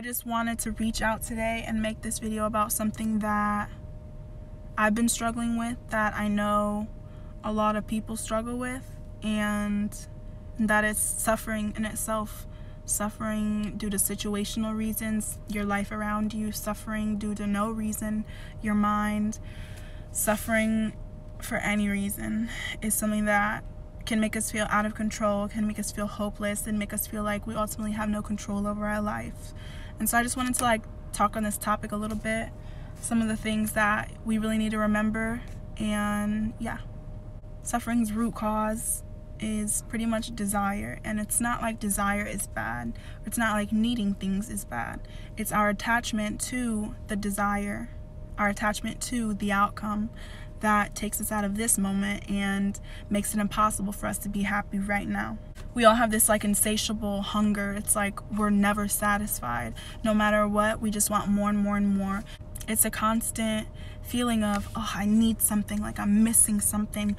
just wanted to reach out today and make this video about something that I've been struggling with, that I know a lot of people struggle with, and that is suffering in itself. Suffering due to situational reasons, your life around you, suffering due to no reason, your mind, suffering for any reason is something that can make us feel out of control, can make us feel hopeless, and make us feel like we ultimately have no control over our life. And so I just wanted to talk on this topic a little bit, some of the things that we really need to remember. And yeah, suffering's root cause is pretty much desire, and it's not like desire is bad, it's not like needing things is bad. It's our attachment to the desire, our attachment to the outcome, that takes us out of this moment and makes it impossible for us to be happy right now. We all have this insatiable hunger. It's like we're never satisfied. No matter what, we just want more and more and more. It's a constant feeling of, oh, I need something, like I'm missing something.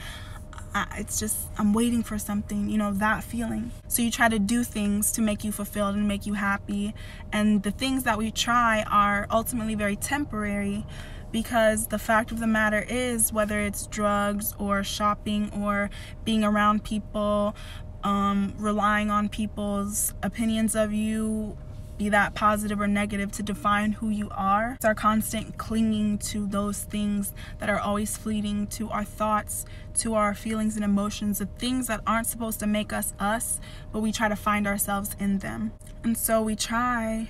It's just, I'm waiting for something, that feeling. So you try to do things to make you fulfilled and make you happy. And the things that we try are ultimately very temporary, because the fact of the matter is, whether it's drugs or shopping or being around people, relying on people's opinions of you, be that positive or negative, to define who you are. It's our constant clinging to those things that are always fleeting, to our thoughts, to our feelings and emotions, the things that aren't supposed to make us us, but we try to find ourselves in them. And so we try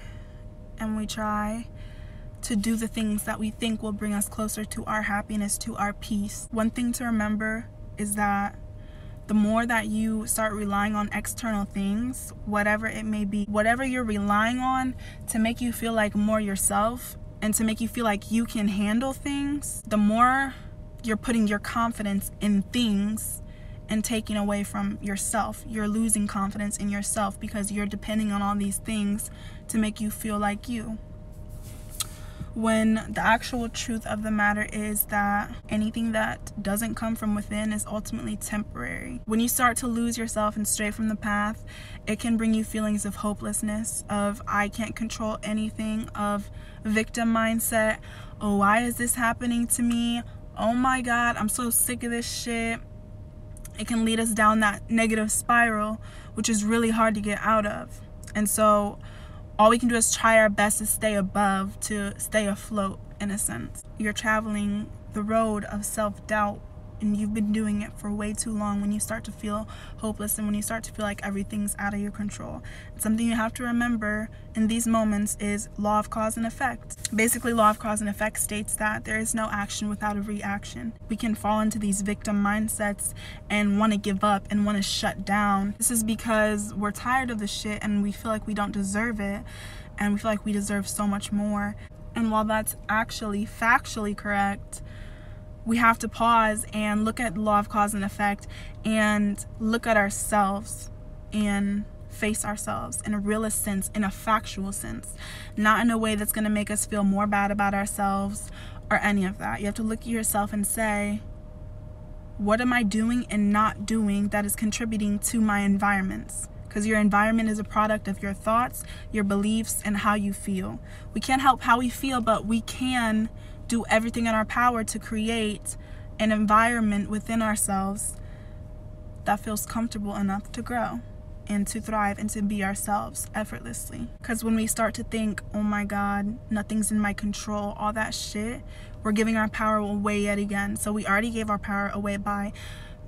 and we try to do the things that we think will bring us closer to our happiness, to our peace. One thing to remember is that the more that you start relying on external things, whatever it may be, whatever you're relying on to make you feel like more yourself and to make you feel like you can handle things, the more you're putting your confidence in things and taking away from yourself. You're losing confidence in yourself because you're depending on all these things to make you feel like you. When the actual truth of the matter is that anything that doesn't come from within is ultimately temporary. When you start to lose yourself and stray from the path, it can bring you feelings of hopelessness, of I can't control anything, of victim mindset. Oh, why is this happening to me? Oh my God, I'm so sick of this shit. It can lead us down that negative spiral, which is really hard to get out of. And so all we can do is try our best to stay above, to stay afloat, in a sense. You're traveling the road of self-doubt, and you've been doing it for way too long when you start to feel hopeless and when you start to feel like everything's out of your control. Something you have to remember in these moments is law of cause and effect. Basically, law of cause and effect states that there is no action without a reaction. We can fall into these victim mindsets and want to give up and want to shut down. This is because we're tired of the shit and we feel like we don't deserve it, and we feel like we deserve so much more. And while that's actually factually correct, we have to pause and look at the law of cause and effect and look at ourselves and face ourselves in a realist sense, in a factual sense, not in a way that's going to make us feel more bad about ourselves or any of that. You have to look at yourself and say, what am I doing and not doing that is contributing to my environments? Because your environment is a product of your thoughts, your beliefs, and how you feel. We can't help how we feel, but we can do everything in our power to create an environment within ourselves that feels comfortable enough to grow and to thrive and to be ourselves effortlessly. Because when we start to think, oh my God, nothing's in my control, all that shit, we're giving our power away yet again. So we already gave our power away by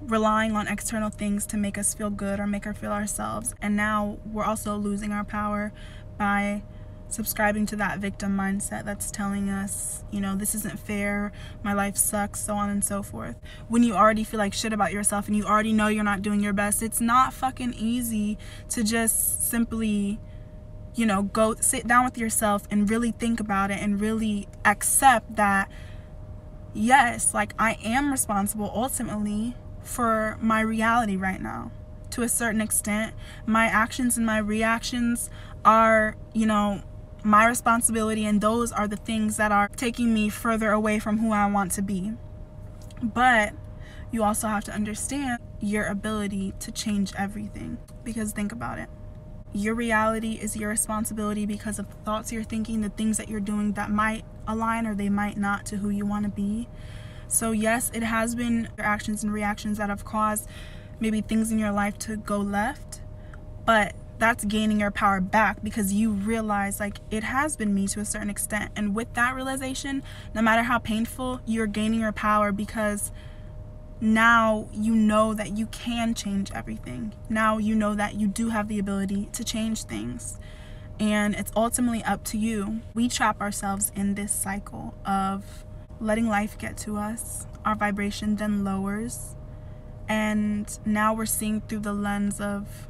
relying on external things to make us feel good or make us feel ourselves. And now we're also losing our power by subscribing to that victim mindset that's telling us, this isn't fair, my life sucks, so on and so forth. When you already feel like shit about yourself and you already know you're not doing your best, it's not fucking easy to just simply, go sit down with yourself and really think about it and really accept that, yes, I am responsible ultimately for my reality right now. To a certain extent, my actions and my reactions are, my responsibility, and those are the things that are taking me further away from who I want to be. But you also have to understand your ability to change everything. Because think about it. Your reality is your responsibility because of the thoughts you're thinking, the things that you're doing that might align or they might not to who you want to be. So yes, it has been your actions and reactions that have caused maybe things in your life to go left, but that's gaining your power back because you realize, like, it has been me to a certain extent. And with that realization, no matter how painful, you're gaining your power because now you know that you can change everything. Now you know that you do have the ability to change things. And it's ultimately up to you. We trap ourselves in this cycle of letting life get to us. Our vibration then lowers. And now we're seeing through the lens of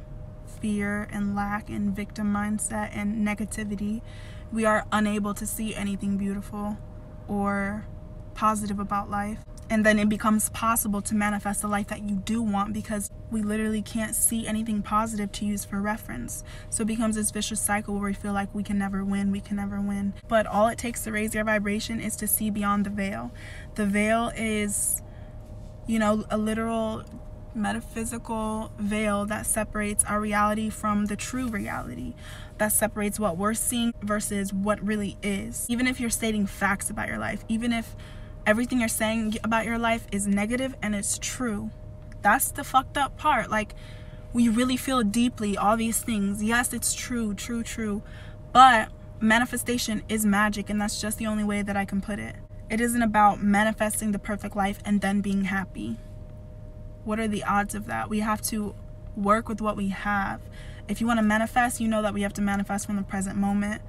fear and lack and victim mindset and negativity. We are unable to see anything beautiful or positive about life. And then it becomes possible to manifest the life that you do want because we literally can't see anything positive to use for reference. So it becomes this vicious cycle where we feel like we can never win, we can never win. But all it takes to raise your vibration is to see beyond the veil. The veil is, you know, a literal metaphysical veil that separates our reality from the true reality, that separates what we're seeing versus what really is. Even if you're stating facts about your life, even if everything you're saying about your life is negative and it's true, that's the fucked up part. Like, we really feel deeply all these things. Yes, it's true, but manifestation is magic, and that's just the only way that I can put it. It isn't about manifesting the perfect life and then being happy. What are the odds of that? We have to work with what we have. If you want to manifest, you know that we have to manifest from the present moment.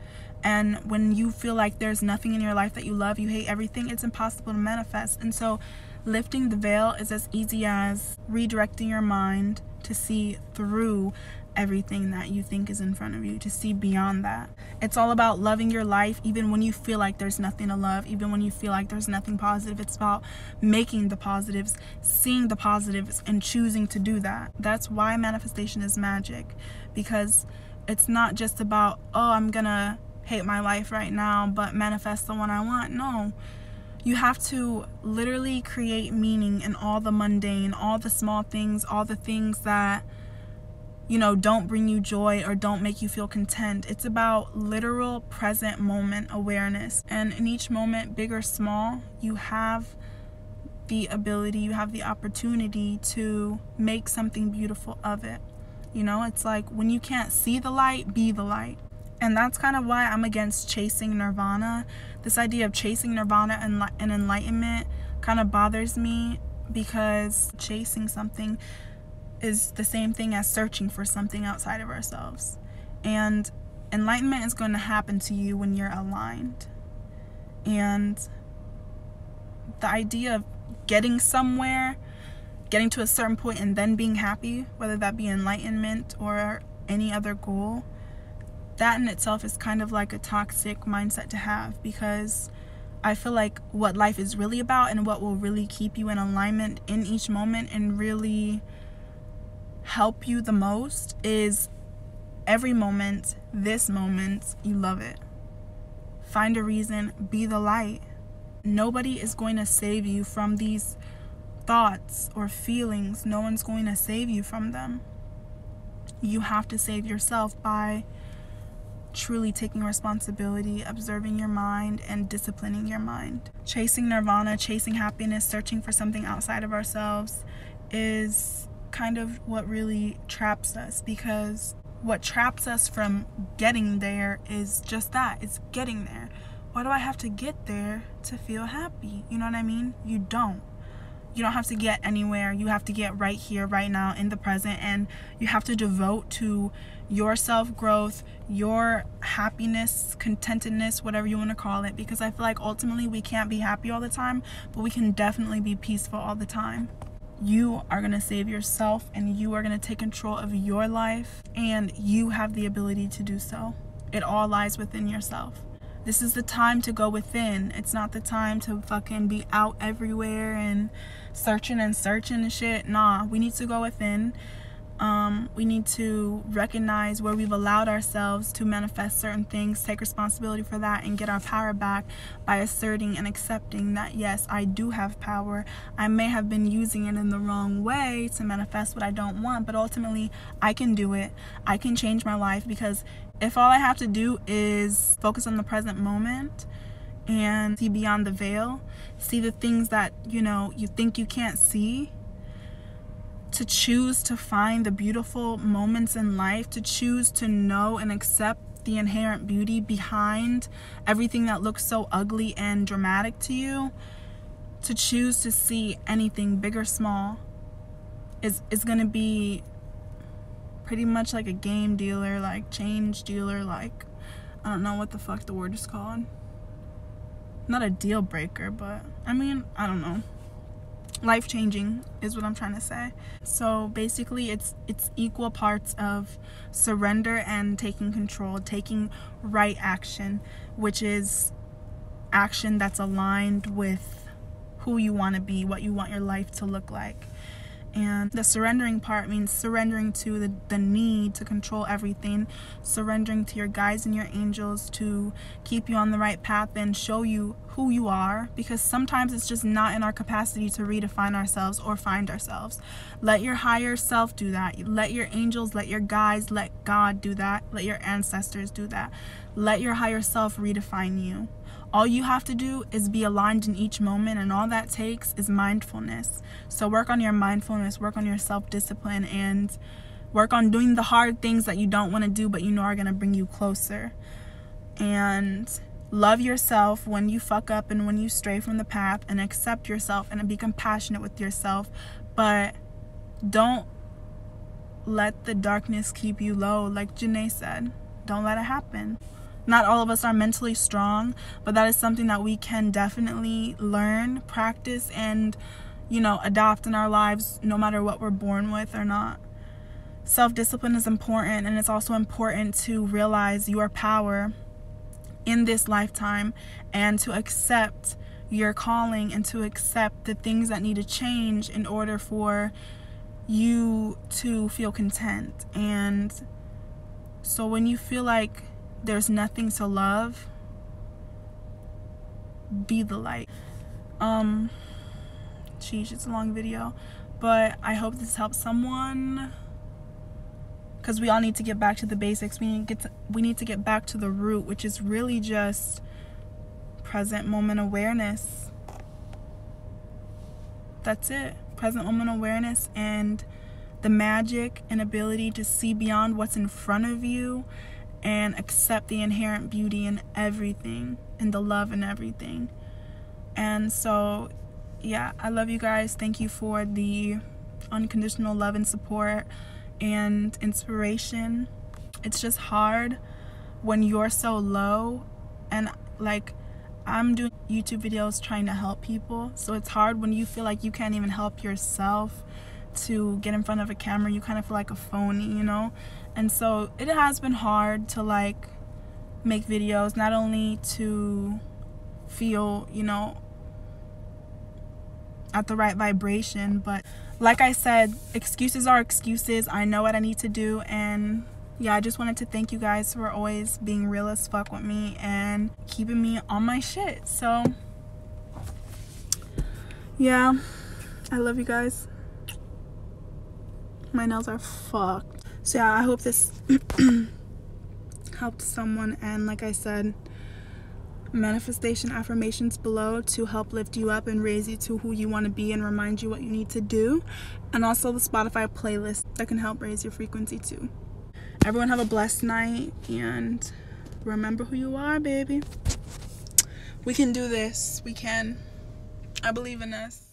And when you feel like there's nothing in your life that you love, you hate everything, it's impossible to manifest. And so lifting the veil is as easy as redirecting your mind to see through everything that you think is in front of you, to see beyond that. It's all about loving your life even when you feel like there's nothing to love, even when you feel like there's nothing positive. It's about making the positives, seeing the positives, and choosing to do that. That's why manifestation is magic, because it's not just about, oh, I'm gonna hate my life right now but manifest the one I want. No, you have to literally create meaning in all the mundane, all the small things, all the things that, you know, don't bring you joy or don't make you feel content. It's about literal present moment awareness. And in each moment, big or small, you have the ability, you have the opportunity to make something beautiful of it. You know, it's like when you can't see the light, be the light. And that's kind of why I'm against chasing nirvana. This idea of chasing nirvana and enlightenment kind of bothers me, because chasing something is the same thing as searching for something outside of ourselves. And enlightenment is going to happen to you when you're aligned. And the idea of getting somewhere, getting to a certain point and then being happy, whether that be enlightenment or any other goal, that in itself is kind of like a toxic mindset to have, because I feel like what life is really about and what will really keep you in alignment in each moment and really help you the most is every moment, this moment, you love it. Find a reason, be the light. Nobody is going to save you from these thoughts or feelings. No one's going to save you from them. You have to save yourself by truly taking responsibility, observing your mind, and disciplining your mind. Chasing nirvana, chasing happiness, searching for something outside of ourselves is kind of what really traps us, because what traps us from getting there is just that, it's getting there. Why do I have to get there to feel happy? You know what I mean? You don't have to get anywhere. You have to get right here, right now, in the present, and you have to devote to your self-growth, your happiness, contentedness, whatever you want to call it, because I feel like ultimately we can't be happy all the time, but we can definitely be peaceful all the time. You are going to save yourself, and you are going to take control of your life, and you have the ability to do so. It all lies within yourself. This is the time to go within. It's not the time to fucking be out everywhere and searching and shit. Nah, we need to go within, We need to recognize where we've allowed ourselves to manifest certain things, take responsibility for that, and get our power back by asserting and accepting that, yes, I do have power. I may have been using it in the wrong way to manifest what I don't want, but ultimately I can do it. I can change my life, because if all I have to do is focus on the present moment and see beyond the veil, see the things that, you know, you think you can't see, to choose to find the beautiful moments in life, to choose to know and accept the inherent beauty behind everything that looks so ugly and dramatic to you, to choose to see anything big or small is going to be pretty much like a game dealer, like change dealer, like I don't know what the fuck the word is called. Not a deal breaker, but I mean, I don't know. Life-changing is what I'm trying to say. So basically it's equal parts of surrender and taking control, taking right action, which is action that's aligned with who you want to be, what you want your life to look like. And the surrendering part means surrendering to the need to control everything, surrendering to your guides and your angels to keep you on the right path and show you who you are, because sometimes it's just not in our capacity to redefine ourselves or find ourselves. Let your higher self do that. Let your angels, let your guides, let God do that. Let your ancestors do that. Let your higher self redefine you. All you have to do is be aligned in each moment, and all that takes is mindfulness. So work on your mindfulness, work on your self-discipline, and work on doing the hard things that you don't want to do but you know are going to bring you closer. And love yourself when you fuck up and when you stray from the path, and accept yourself and be compassionate with yourself. But don't let the darkness keep you low, like Janae said. Don't let it happen. Not all of us are mentally strong, but that is something that we can definitely learn, practice, and, you know, adopt in our lives, no matter what we're born with or not. Self-discipline is important, and it's also important to realize your power in this lifetime, and to accept your calling, and to accept the things that need to change in order for you to feel content. And so when you feel like there's nothing to love, be the light. Sheesh, it's a long video, but I hope this helps someone, because we all need to get back to the basics. We need to get back to the root, which is really just present moment awareness. That's it. Present moment awareness, and the magic and ability to see beyond what's in front of you and accept the inherent beauty in everything and the love in everything. And so, yeah, I love you guys. Thank you for the unconditional love and support and inspiration. It's just hard when you're so low, and like, I'm doing YouTube videos trying to help people, so it's hard when you feel like you can't even help yourself to get in front of a camera. You kind of feel like a phony, you know? And so it has been hard to like make videos, not only to feel, you know, at the right vibration, but like I said, excuses are excuses. I know what I need to do, and yeah, I just wanted to thank you guys for always being real as fuck with me and keeping me on my shit. So yeah, I love you guys. My nails are fucked. So yeah, I hope this helped someone, and like I said, manifestation affirmations below to help lift you up and raise you to who you want to be and remind you what you need to do, and also the Spotify playlist that can help raise your frequency too. Everyone have a blessed night, and remember who you are, baby. We can do this. We can. I believe in us.